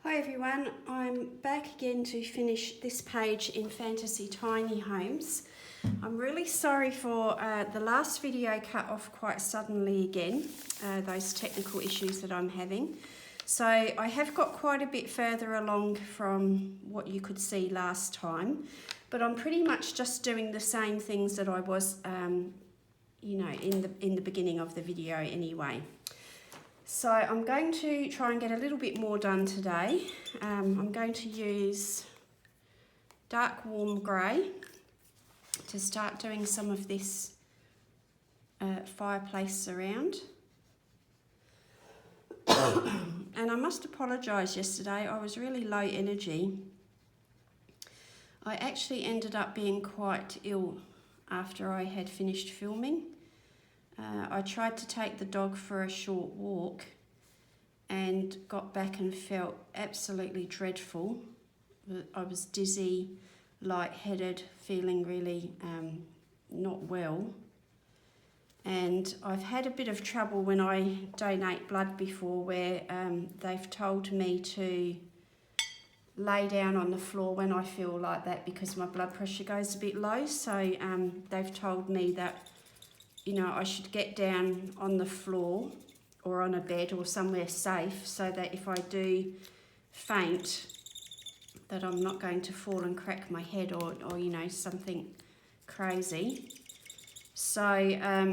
Hi everyone, I'm back again to finish this page in Fantasy Tiny Homes. I'm really sorry for the last video cut off quite suddenly again, those technical issues that I'm having. So I have got quite a bit further along from what you could see last time, but I'm pretty much just doing the same things that I was, in the beginning of the video anyway. So I'm going to try and get a little bit more done today. I'm going to use dark warm grey to start doing some of this fireplace surround. And I must apologise, yesterday I was really low energy. I actually ended up being quite ill after I had finished filming. I tried to take the dog for a short walk and got back and felt absolutely dreadful. I was dizzy, lightheaded, feeling really not well. And I've had a bit of trouble when I donate blood before, where they've told me to lay down on the floor when I feel like that because my blood pressure goes a bit low. So they've told me that I should get down on the floor or on a bed or somewhere safe, so that if I do faint, that I'm not going to fall and crack my head or something crazy. So I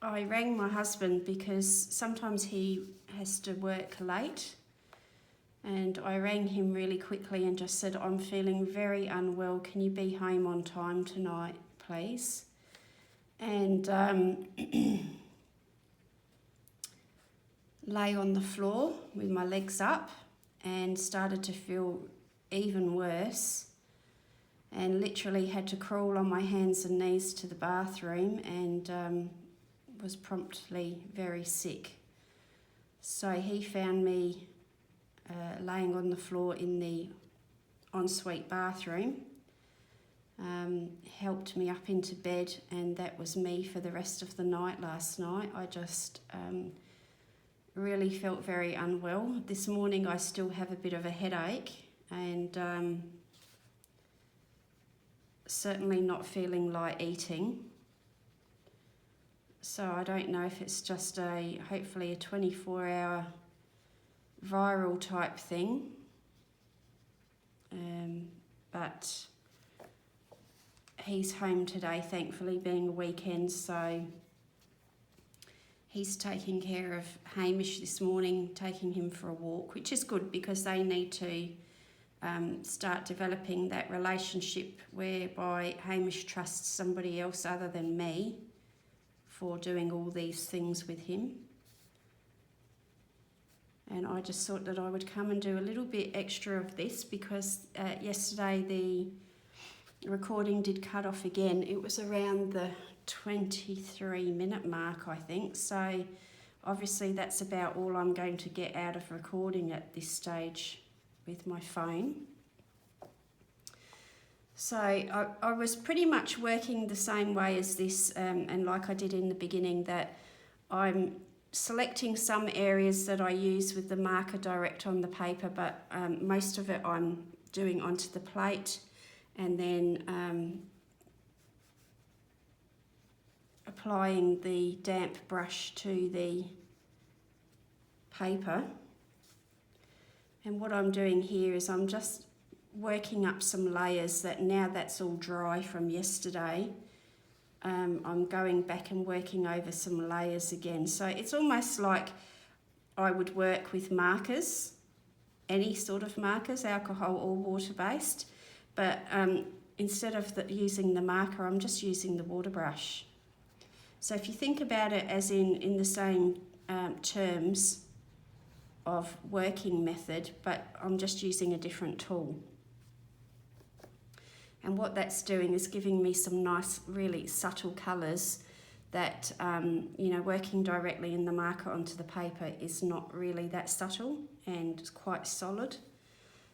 rang my husband because sometimes he has to work late, and I rang him really quickly and just said, I'm feeling very unwell, can you be home on time tonight, please? And lay on the floor with my legs up and started to feel even worse, and literally had to crawl on my hands and knees to the bathroom, and was promptly very sick. So he found me laying on the floor in the ensuite bathroom, helped me up into bed, and that was me for the rest of the night last night. I just really felt very unwell. This morning I still have a bit of a headache, and certainly not feeling like eating. So I don't know if it's just hopefully a 24-hour viral type thing, but he's home today, thankfully, being a weekend, so he's taking care of Hamish this morning, taking him for a walk, which is good because they need to start developing that relationship whereby Hamish trusts somebody else other than me for doing all these things with him. And I just thought that I would come and do a little bit extra of this because yesterday the recording did cut off again. It was around the 23-minute mark, I think. So obviously that's about all I'm going to get out of recording at this stage with my phone. So I was pretty much working the same way as this, and like I did in the beginning, that I'm selecting some areas that I use with the marker direct on the paper, but most of it I'm doing onto the plate, and then applying the damp brush to the paper. And what I'm doing here is I'm just working up some layers that, now that's all dry from yesterday, I'm going back and working over some layers again. So it's almost like I would work with markers, any sort of markers, alcohol or water-based, but instead of using the marker, I'm just using the water brush. So if you think about it as in the same terms of working method, but I'm just using a different tool. And what that's doing is giving me some nice, really subtle colours that, working directly in the marker onto the paper is not really that subtle and it's quite solid.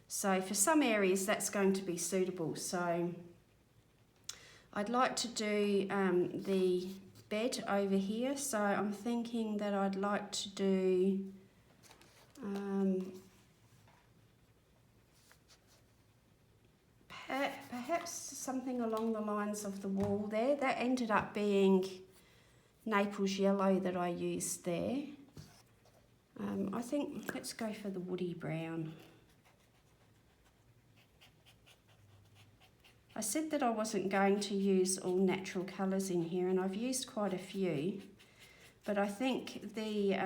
So for some areas that's going to be suitable. So I'd like to do the bed over here. So I'm thinking that I'd like to do Perhaps something along the lines of the wall there. That ended up being Naples yellow that I used there. I think let's go for the woody brown. I said that I wasn't going to use all natural colours in here, and I've used quite a few, but I think the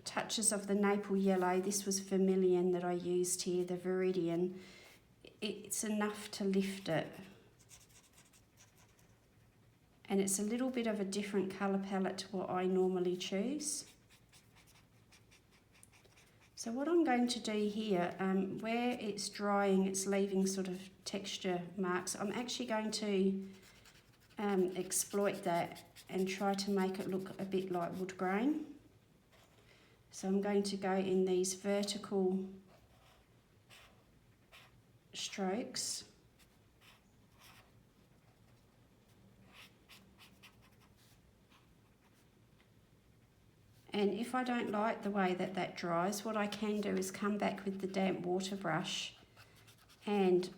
touches of the Maple yellow, this was vermilion that I used here, the Viridian, it's enough to lift it. And it's a little bit of a different colour palette to what I normally choose. So what I'm going to do here, where it's drying, it's leaving sort of texture marks, I'm actually going to exploit that and try to make it look a bit like wood grain. So I'm going to go in these vertical strokes. And if I don't like the way that that dries, what I can do is come back with the damp water brush and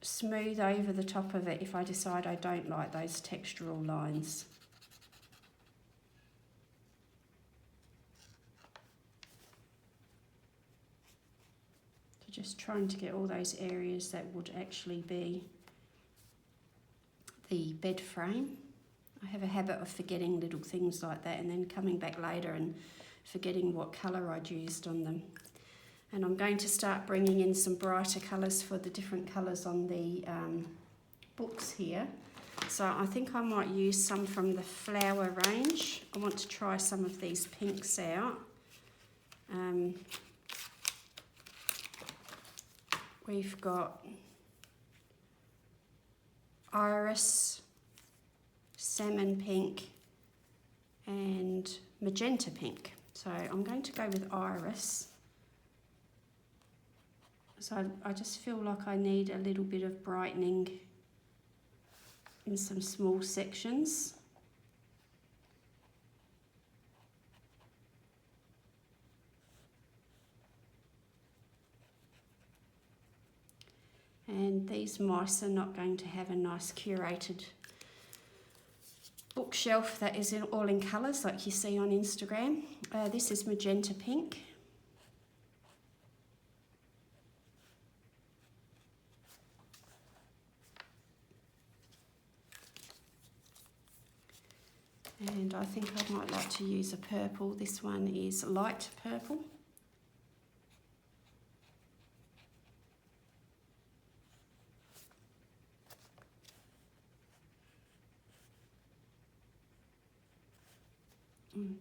smooth over the top of it if I decide I don't like those textural lines. So just trying to get all those areas that would actually be the bed frame. I have a habit of forgetting little things like that and then coming back later and forgetting what colour I'd used on them. And I'm going to start bringing in some brighter colours for the different colours on the books here. So I think I might use some from the flower range. I want to try some of these pinks out. We've got Iris, salmon pink and magenta pink. So I'm going to go with Iris. So I just feel like I need a little bit of brightening in some small sections. And these mice are not going to have a nice curated bookshelf that is all in colours like you see on Instagram. This is magenta pink. And I think I might like to use a purple. This one is light purple.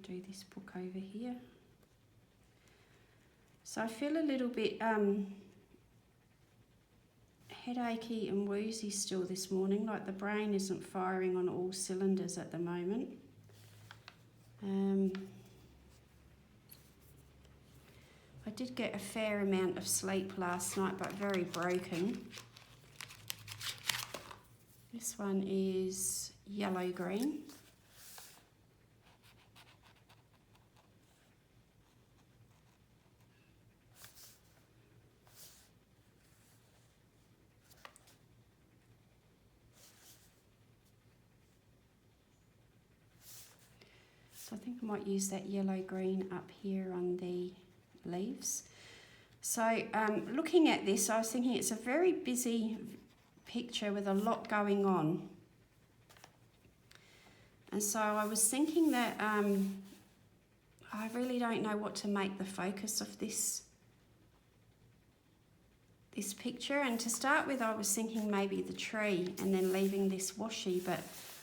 Do this book over here. So I feel a little bit headachy and woozy still this morning, like the brain isn't firing on all cylinders at the moment. I did get a fair amount of sleep last night, but very broken. This one is yellow green. So I think I might use that yellow green up here on the leaves. So looking at this, I was thinking it's a very busy picture with a lot going on. And so I was thinking that I really don't know what to make the focus of this picture. And to start with, I was thinking maybe the tree and then leaving this washi, but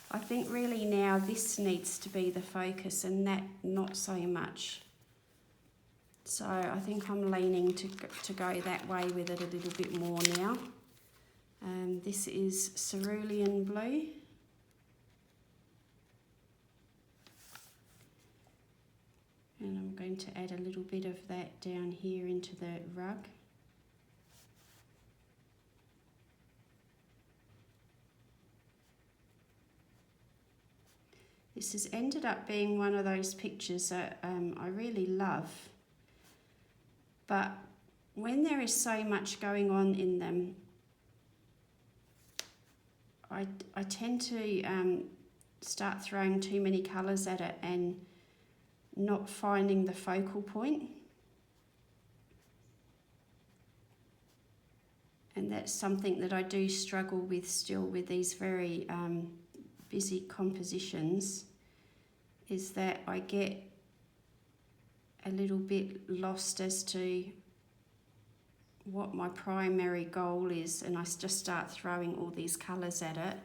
I think really now this needs to be the focus and that not so much. So I think I'm leaning to go that way with it a little bit more now. This is cerulean blue. And I'm going to add a little bit of that down here into the rug. This has ended up being one of those pictures that I really love. But when there is so much going on in them, I tend to start throwing too many colours at it and not finding the focal point. And that's something that I do struggle with still with these very busy compositions, is that I get a little bit lost as to what my primary goal is, and I just start throwing all these colours at it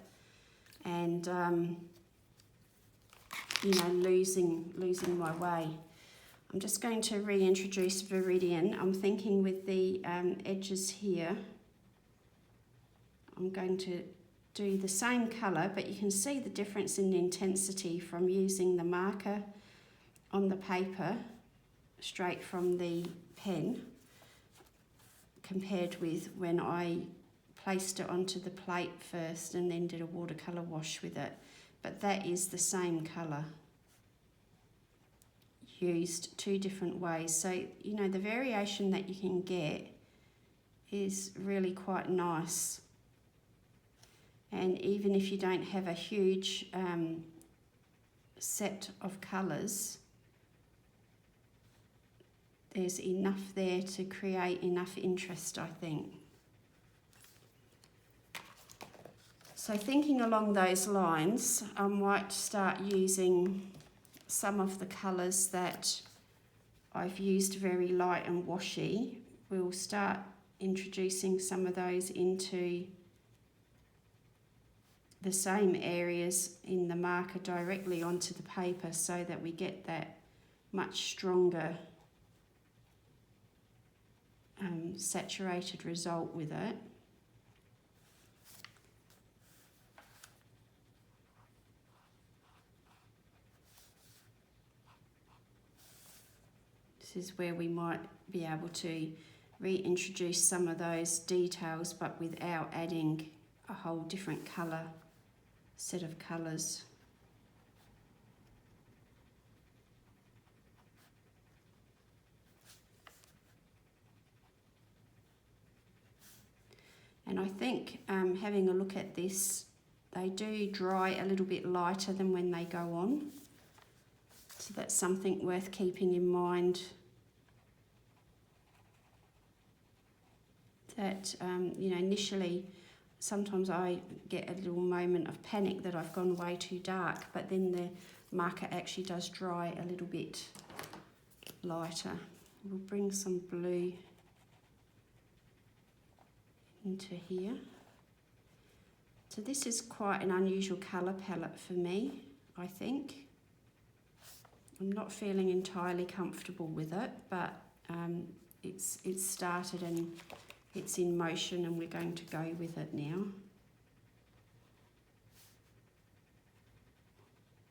and you know, losing my way. I'm just going to reintroduce Viridian. I'm thinking with the edges here, I'm going to do the same colour, but you can see the difference in the intensity from using the marker on the paper straight from the pen compared with when I placed it onto the plate first and then did a watercolour wash with it. But that is the same colour used two different ways. So, you know, the variation that you can get is really quite nice. And even if you don't have a huge set of colours, there's enough there to create enough interest, I think. So thinking along those lines, I might start using some of the colours that I've used very light and washy. We'll start introducing some of those into the same areas in the marker directly onto the paper so that we get that much stronger saturated result with it. This is where we might be able to reintroduce some of those details, but without adding a whole different colour, set of colours. And I think having a look at this, they do dry a little bit lighter than when they go on. So that's something worth keeping in mind. That, you know, initially, sometimes I get a little moment of panic that I've gone way too dark, but then the marker actually does dry a little bit lighter. We'll bring some blue into here. So this is quite an unusual colour palette for me, I think. I'm not feeling entirely comfortable with it, but it's started and it's in motion and we're going to go with it now.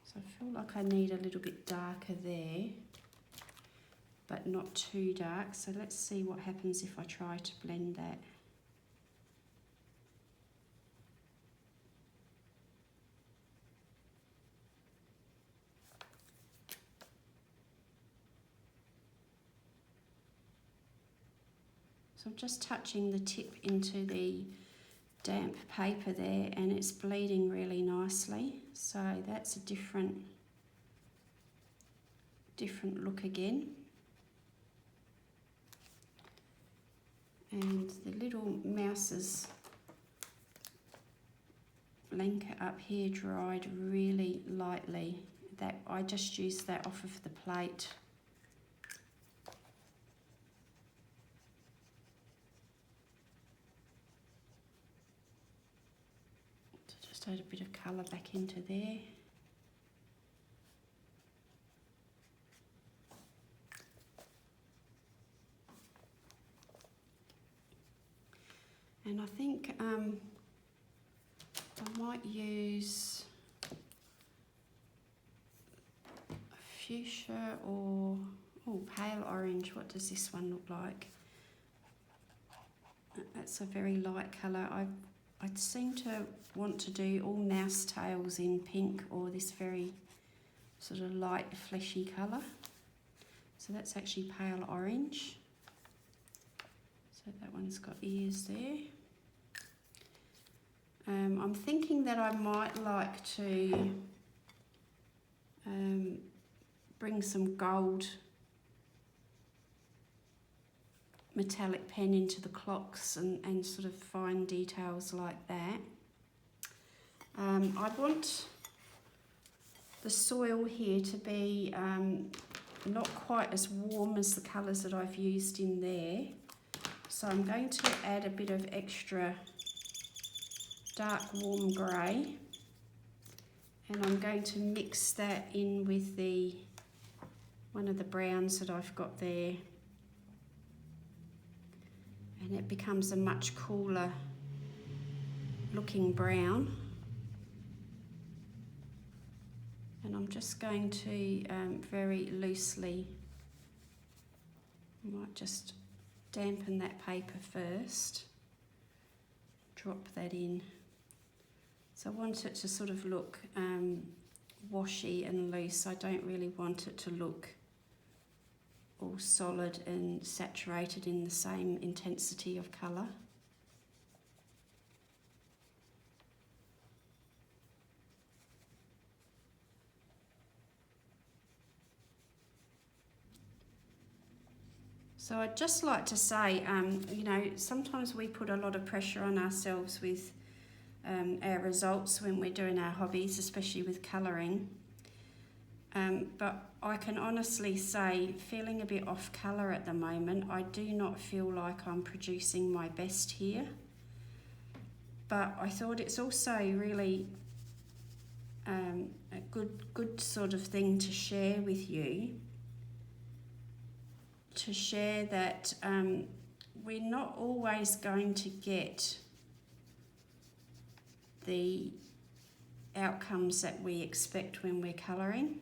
So I feel like I need a little bit darker there, but not too dark. So let's see what happens if I try to blend that. So I'm just touching the tip into the damp paper there and it's bleeding really nicely. So that's a different look again. And the little mouse's blanket up here dried really lightly. That I just used that off of the plate. Just add a bit of colour back into there. And I think I might use a fuchsia or pale orange. What does this one look like? That's a very light colour. I seem to want to do all mouse tails in pink or this very sort of light fleshy colour. So that's actually pale orange. So that one's got ears there. I'm thinking that I might like to bring some gold metallic pen into the clocks and sort of fine details like that. I want the soil here to be not quite as warm as the colours that I've used in there. So I'm going to add a bit of extra dark warm grey, and I'm going to mix that in with one of the browns that I've got there, and it becomes a much cooler looking brown. And I'm just going to very loosely, I might just dampen that paper first, drop that in. So I want it to sort of look washy and loose. I don't really want it to look all solid and saturated in the same intensity of colour. So I'd just like to say, you know, sometimes we put a lot of pressure on ourselves with our results when we're doing our hobbies, especially with colouring. But I can honestly say, feeling a bit off colour at the moment, I do not feel like I'm producing my best here. But I thought it's also really a good sort of thing to share with you. To share that we're not always going to get the outcomes that we expect when we're colouring.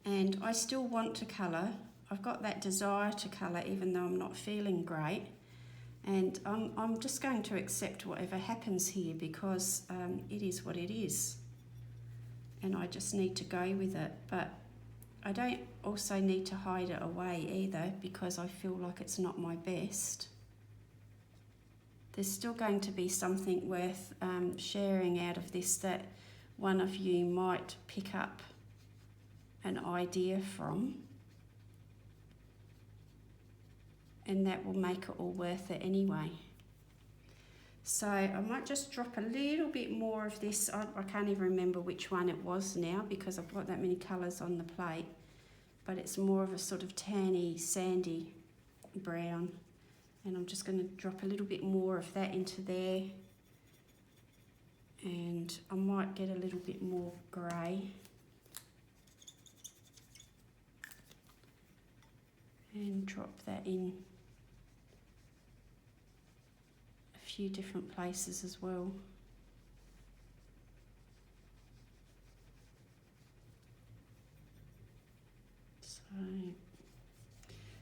And I still want to colour. I've got that desire to colour even though I'm not feeling great. And I'm just going to accept whatever happens here because it is what it is. And I just need to go with it. But I don't also need to hide it away either because I feel like it's not my best. There's still going to be something worth sharing out of this that one of you might pick up an idea from, and that will make it all worth it anyway. So I might just drop a little bit more of this. I can't even remember which one it was now because I've got that many colours on the plate, but it's more of a sort of tanny, sandy brown. And I'm just going to drop a little bit more of that into there. And I might get a little bit more grey. And drop that in a few different places as well.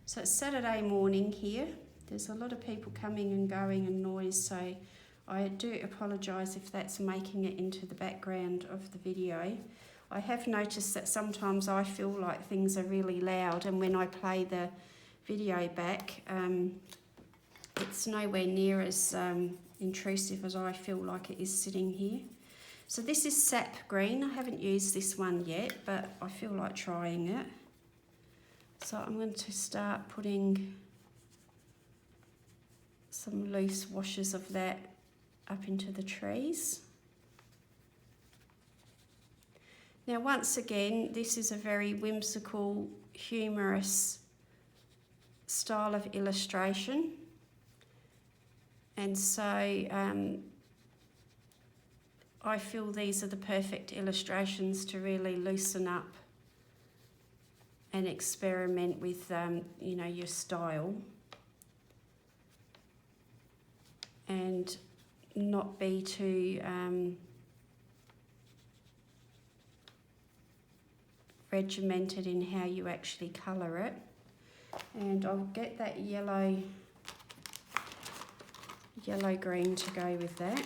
So it's Saturday morning here. There's a lot of people coming and going and noise, so I do apologise if that's making it into the background of the video. I have noticed that sometimes I feel like things are really loud, and when I play the video back, it's nowhere near as intrusive as I feel like it is sitting here. So this is sap green. I haven't used this one yet, but I feel like trying it. So I'm going to start putting some loose washes of that up into the trees. Now once again, this is a very whimsical, humorous style of illustration, and so I feel these are the perfect illustrations to really loosen up and experiment with you know, your style, and not be too regimented in how you actually colour it. And I'll get that yellow green to go with that.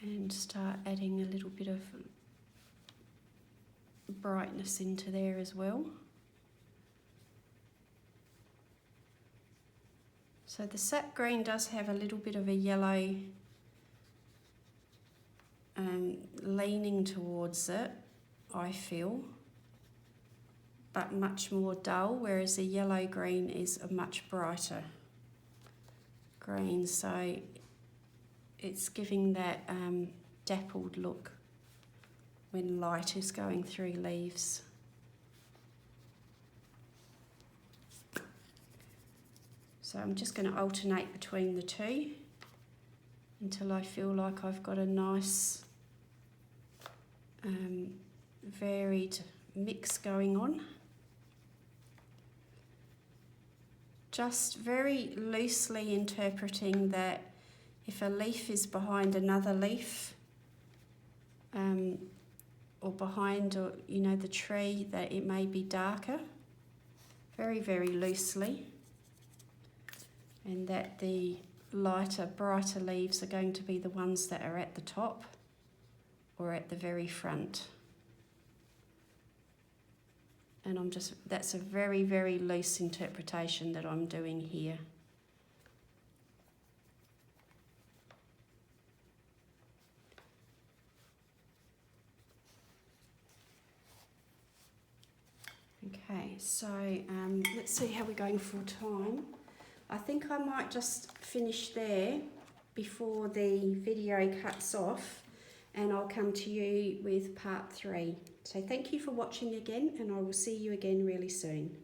and start adding a little bit of brightness into there as well. So the sap green does have a little bit of a yellow leaning towards it, I feel, but much more dull, whereas the yellow green is a much brighter green, so it's giving that dappled look when light is going through leaves. So I'm just going to alternate between the two until I feel like I've got a nice varied mix going on. Just very loosely interpreting that if a leaf is behind another leaf, or behind, or you know, the tree, that it may be darker, very, very loosely, and that the lighter, brighter leaves are going to be the ones that are at the top or at the very front. And that's a very, very loose interpretation that I'm doing here. Okay, so let's see how we're going for time. I think I might just finish there before the video cuts off, and I'll come to you with part 3. So thank you for watching again, and I will see you again really soon.